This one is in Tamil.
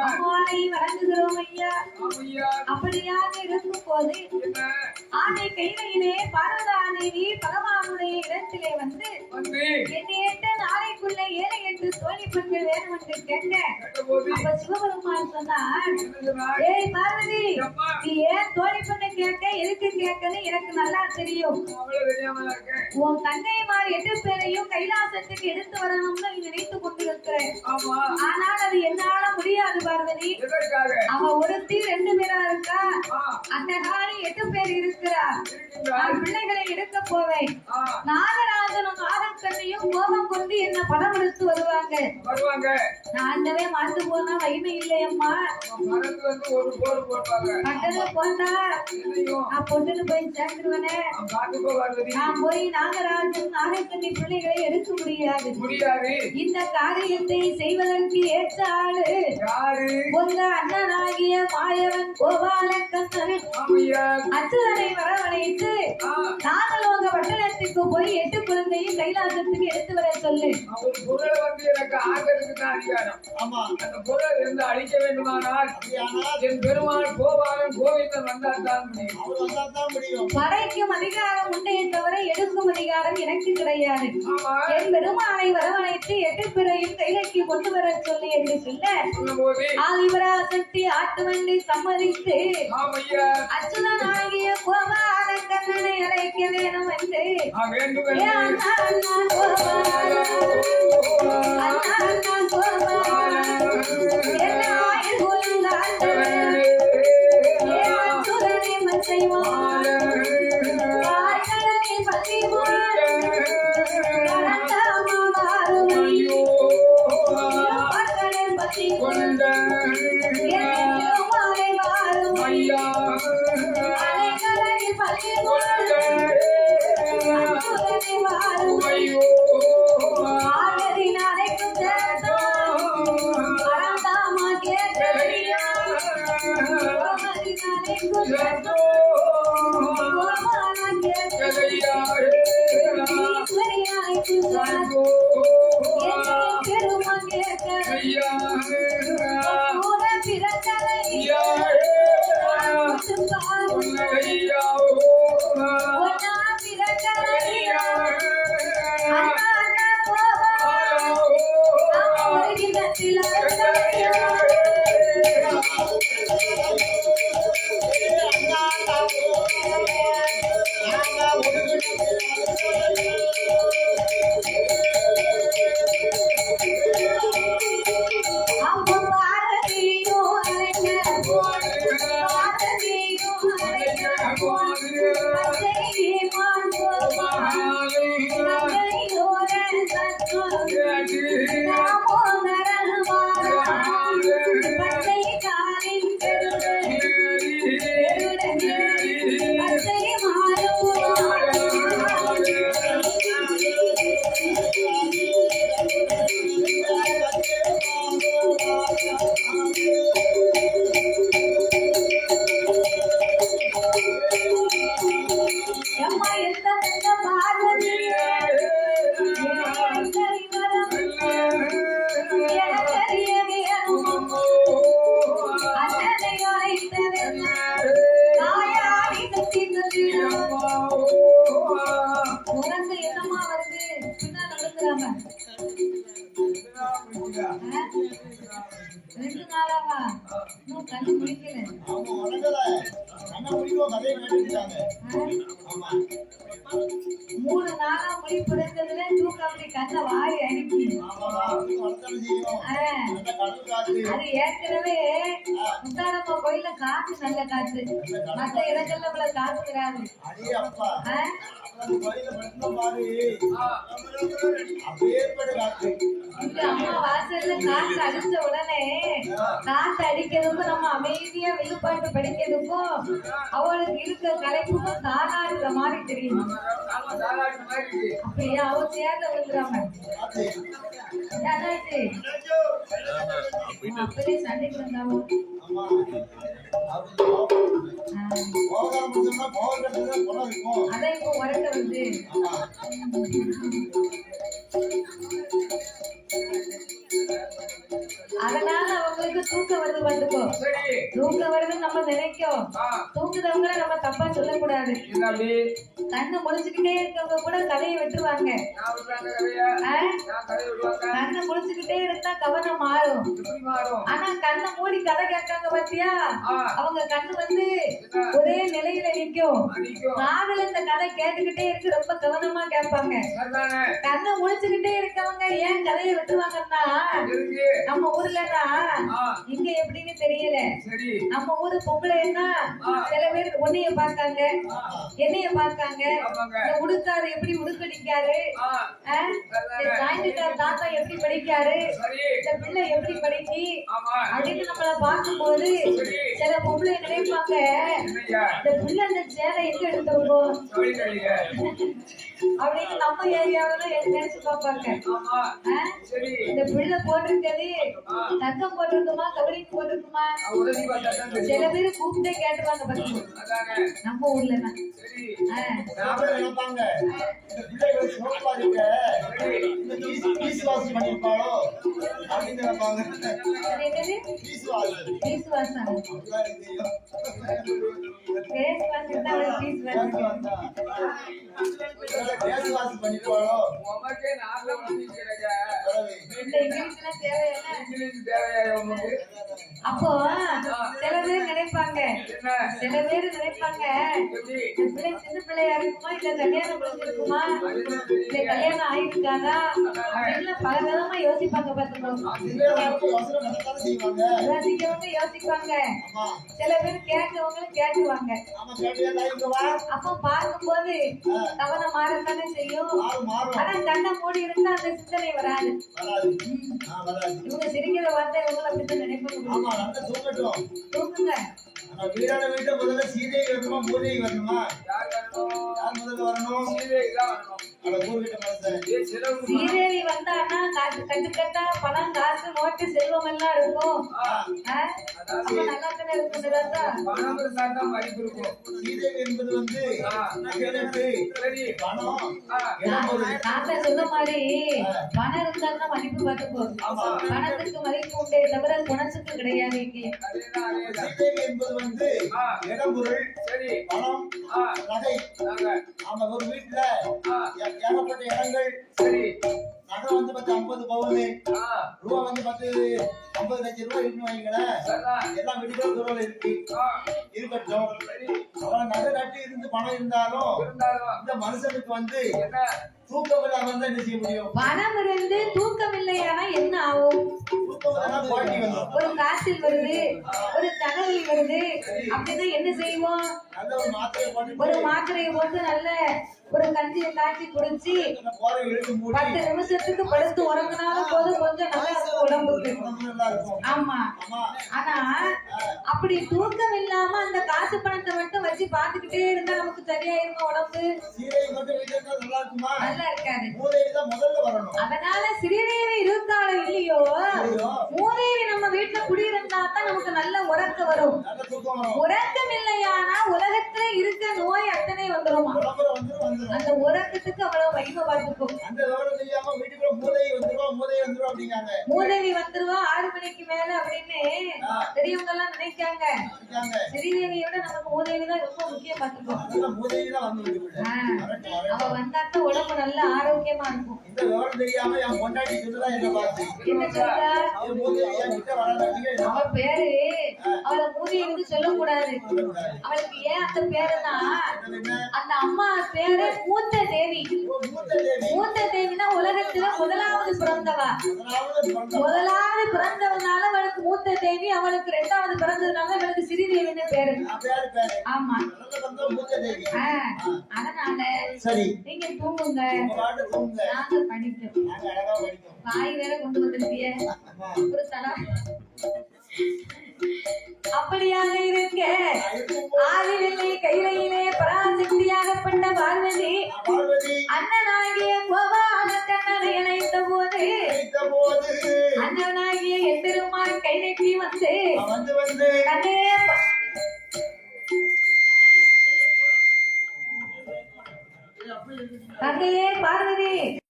அம்மானை வணங்குகிறோம் ஐயா. அப்படியாக இருக்கும் போது ஆனை கையிலே பார்வதா தேவி பகவானுடைய இடத்திலே வந்து எட்டு நாளைக்குள்ள 7-8 தோழி பெண்கள் வேணும் என்று கேட்க, அப்ப சிவபெருமான் சொன்னார், ஏய் பார்வதி, நீ ஏன் தோழி பெண்ணை கேட்க, எதுக்கு கேட்கன்னு எனக்கு நல்லா தெரியும். உன் தங்கைமார் 8 பேரையும் கைலாசத்துக்கு எடுத்து வரணும்னு நினைத்து கொண்டிருக்கிறேன். ஆனால் அது என்னால முடியாது பார்வதி. அவ ஒருத்தி 2 பேரா இருக்கா, அந்த காலி 8 பேர் இருக்கிறார். நான் பிள்ளைகளை எடுக்க போவேன். நாகராஜனும் நாகக்கண்ணையும் கோபம் கொண்டு என்ன படம் எடுத்து வருவாங்க. நான் அந்தவே மாட்டு போனா வயிமை இல்லையம்மா. பட்டது போட்டா நான் பொண்ணுன்னு போய் சேர்ந்துருவனே. நான் போய் நாகராஜன் நாகக்கண்ணி பிள்ளைகளை எடுக்க முடியாது. இந்த காரியத்தை செய்வதற்கு ஏற்ற ஆளு உங்க அண்ணனாகிய மாயவன் கோபாலக்கண்ணன் அச்சுதனை வரவழைத்து நாகலோக பட்டணத்துக்கு போய் 8 குழந்தையும் கைலாசத்துக்கு எடுத்து வர சொல்லு. அழிக்க வேண்டுமானால் என் பெருமாள் கோபாலன் கோவிந்தன் வந்தால்தான் முடியும். படைக்கும் அதிகாரம் உண்டே தவிர எடுக்கும் அதிகாரம் எனக்கு கிடையாது. என் பெருமாளை வரவழைத்து 8 பேரையும் கைலைக்கு கொண்டு வர சொல்லி என்று சொல்ல ஆதிபராசக்தி ஆட்டுவண்டி சம்மதித்து அச்சுதன் ஆகிய கோபால கண்ணனை அழைக்க வேணும் என்று மூணு நாளா மொழி பிறந்ததுல தூக்கம் கண்ணை வாரி அனுப்பி அது ஏற்கனவே முத்தாரம்மா கோயில காத்து நல்ல காத்து, மற்ற இடங்கள்ல உள்ள காத்து கிடையாது. அம்மா வாசல்ல காத்து அடிச்ச உடனே காத்து அடிக்கிறதுக்கும் நம்ம அமைதியா விழுப்பாட்டு படிக்கிறதுக்கும் அவளுக்கு இருக்க கலைப்புக்கும் தானாடுற மாதிரி தெரியும். அப்படியே அவ சேர்ந்த விழுந்துறாங்க. அப்படியே சண்டைக்கு வந்தாவும் அதை இப்போ உரட்ட வந்து அதனால அவங்களுக்கு தூக்கம் வருது. வருது வந்துக்கோ. சரி தூக்கம் வருதுன்னு நம்ம நினைக்கும். ஆ தூங்குறவங்கள நம்ம தப்பா சொல்லக்கூடாது. என்ன அப்படி கண்ணை முழிச்சுக்கிட்டே இருக்கவங்க கூட கதையை விட்டுருவாங்க. நான் விடுறாங்க கதையா ஆ? நான் கதை விடுவாங்க கண்ணை முழிச்சுக்கிட்டே இருந்தா கவனம் மாறும். எப்படி மாறும் ஆனா கண்ணை மூடி கதை கேட்காங்க பாத்தியா, ஆ அவங்க கண்ணு வந்து ஒரே நிலையில நிக்கும். அடிக்கும் காதுல இந்த கதை கேட்டுக்கிட்டே இருக்கு, ரொம்ப கவனமா கேட்பாங்க. சரிதானே கண்ணை முழிச்சுக்கிட்டே இருக்கவங்க ஏன் கதையை விட்டுருவாங்கன்னா, இருக்கு நம்ம ஊர்லதான் ஆ இங்க எப்படின்னு தெரியல. சரி நம்ம ஊரு பொம்பளைன்னா சில பேர் உன்னைய பார்க்காங்க, ஆ என்னைய பார்க்காங்க. ஆமாங்க இந்த உடுக்காரு எப்படி உடுக்கடிக்காரு, ஆ இந்த சாயந்திக்கார் தாத்தா எப்படி படிக்காரு, சரி இந்த பிள்ளை எப்படி படிக்கி ஆமா அப்படின்னு நம்மள பார்க்கும்போது சரி சில பொம்பளை நினைப்பாங்க, என்னய்யா இந்த பிள்ளை அந்த சேலை எங்க எடுத்திருக்கோம் கவி கழிங்க அப்படின்னு நம்ம ஏரியாவில நினைச்சு பார்ப்பாங்க. ஆமா ஆ? சரி இந்த பிள்ளை போட்டிருக்கிறது ஆ தங்கம் போட்டிருக்குமா கவரிங் போட்டிருக்குமா, உதவி பார்த்தா தான் சில தெரியும் பேரு கூப்பிட்டே கேட்டுவாங்க பாத்தீங்க அதானே நம்ம ஊர்ல தான். சரி நாம நினைப்பாங்க இந்த பிள்ளைகளை சோப்பா இருக்க இந்த பீஸ் வாசி பண்ணிருப்பாளோ அப்படின்னு நினைப்பாங்க. பீஸ் வாசி பீஸ் வாசம் அதுதான் எனக்கு தெரியும். பேஸ் வாசம் தான் அவளுக்கு பீஸ் வாசம். பேஸ் வாசி பண்ணிருப்பாளோ உமக்கே நான் தான் முடிக்கிறேங்க இந்த இங்கிலீஷ்லாம் தேவையில்லை. இங்கிலீஷ் தேவையா உமக்கு அப்போ சில பேர் நினைப்பாங்க, என்ன சில பேர் நினைப்பாங்க எப்படி இந்த பிள்ளை சின்ன பிள்ளையா இருக்குமா, இல்ல கல்யாணம் முடிஞ்சிருக்குமா, இல்ல கல்யாணம் ஆயிருக்காதா அப்படின்னு பல விதமா யோசிப்பாங்க பாத்துக்கோங்க. வசனம் நடத்தாலும் செய்வாங்க. யோசிக்கவங்க யோசிப்பாங்க, ஆமா சில பேர் கேட்கவங்களும் கேட்டுவாங்க. ஆமா கேட்டியா இங்க வா அப்ப பார்க்கும்போது கவனம் மாறத்தானே செய்யும். மாறும் ஆனா கண்ணை மூடி இருந்தா அந்த சிந்தனை வராது. வராது. வராது. இவங்க சிரிக்கிற வார்த்தை இவங்களும் அப்படித்தான் நினைப்பாங்க. ஆமா நல்லா தூங்கட்டும். தூங்குங்க. ஆனா வீடான வீட்டை முதல்ல சீதை வரணுமா மூலிகை வரணுமா? யார் வரணும் யார் முதல்ல வரணும்? சீதை தான் வரணும் அட ஊர்கிட்ட மனசன் ஏ சிறப்பு சீரேவி வந்தான்னா காசு கட்டுக்கட்டா பணம் காசு நோட்டு செல்வம் எல்லாம் இருக்கும். அப்ப நல்லா தானே இருக்கும் இந்த தாத்தா. பணம் இருந்தா தான் மதிப்பு இருக்கும் சீதை என்பது வந்து நகைநட்டு, சரி பணம், ஆ இளம்பொருள். தாத்தா சொன்ன மாதிரி பணம் இருந்தா மதிப்பு பார்த்துக்கோ. ஆமா பணத்துக்கு மதிப்பு உண்டே தவிர குணத்துக்கு கிடையாது இங்கே. அதேதான் அதேதான் சீதை என்பது வந்து இளம்பொருள், சரி பணம், ஆ நகை. நாங்க ஆமா ஒரு வீட்டுல ஆ ஏகப்பட்ட இடங்கள். சரி நகை வந்து 50 பவுனு, ஆ ரூபா வந்து 50 லட்சம் ரூபாய் இருக்குன்னு வைங்களேன். சரிதான் எல்லாம் வீட்டுக்குள்ள குரல் இருக்கு ஆ இருக்கட்டும். சரி அவன் நகை நட்டு இருந்து பணம் இருந்தாலும் இருந்தாலும் இந்த மனுஷனுக்கு வந்து என்ன தூக்கம் இல்லாம இருந்தா என்ன செய்ய முடியும்? பணம் இருந்து தூக்கம் இல்லையானா என்ன ஆகும்? தூக்கம் இல்லைன்னா போட்டி வந்துடும். ஒரு காய்ச்சல் வருது, ஒரு தலைவலி வருது அப்படின்னா என்ன செய்வோம்? நல்ல ஒரு மாத்திரை போட்டு ஒரு மாத்திரையை போட்டு நல்ல ஒரு கஞ்சியை காய்ச்சி குடிச்சு போரை இழுத்து மூடி 10 நிமிஷத்துக்கு படுத்து உறங்கினாலும் போதும், கொஞ்சம் நல்லா இருக்கும் உடம்புக்கு. உடம்பு நல்லா இருக்கும். ஆமா. ஆமா ஆனா அப்படி தூக்கம் இல்லாம அந்த காசு பணத்தை மட்டும் வச்சு பாத்துக்கிட்டே இருந்தா நமக்கு சரியாயிருமா உடம்பு? சீரை மட்டும் வீட்டுல இருந்தா நல்லா இருக்குமா? நல்லா இருக்காது. மூதைக்கு தான் முதல்ல வரணும். அதனால சிறிதேவி இருந்தாலும் இல்லையோ, மூதேவி நம்ம வீட்டுல குடியிருந்தா தான் நமக்கு நல்ல உறக்கம் வரும். நல்ல தூக்கம் வரும். உறக்கம் இல்லையானா உலகத்துல இருக்க நோய் அத்தனை வந்துருமா. உடம்புல வந்துடும். அந்த உறக்கத்துக்கு அவ்வளவு மகிமை பார்த்துக்கும். அந்த விவரம் தெரியாம வீட்டுக்குள்ள மூதை வந்துரும் அப்படிங்காங்க. மூதேவி வந்துருவா 6 மணிக்கு மேல அப்படின்னு பெரியவங்க எல்லாம் நினைக்காங்க. ஸ்ரீதேவியோட நமக்கு மூதேவி தான் ரொம்ப முக்கியம் பார்த்துக்கோ. மூதைக்கு தான் வந்து விட்டுவிடு. அவ வந்தாக்க உடம்பு நல்ல ஆரோக்கியமா இருக்கும். இந்த விவரம் தெரியாம என் பொண்டாட்டி சொல்லுதான் என்ன பார்த்து என்ன சொல்றா? மூதை என் கிட்ட வராதீங்க. அவ பேரு அவளை மூதேவின்னு சொல்லக்கூடாது. அவளுக்கு ஏன் அந்த பேருன்னா அந்த அம்மா பேரு மூத்த தேவி. மூத்த தேவினா உலகத்துல முதலாவது பிறந்தவா. முதலாவது பிறந்தவனால அவளுக்கு மூத்த தேவி, அவளுக்கு 2வது பிறந்ததுனால அவளுக்கு சிறிதேவின்னு பேரு. ஆமா. அதனால சரி நீங்க தூங்குங்க, நாங்க படிக்கிறோம். காய் வேற கொண்டு வந்திருக்கிய ஒரு தலா. அப்படியாக இருக்க ஆதிவெள்ளி கையிலே பராசக்தியாகப்பட்ட பார்வதி அண்ணனாகிய கோபால கண்ணனை அழைத்த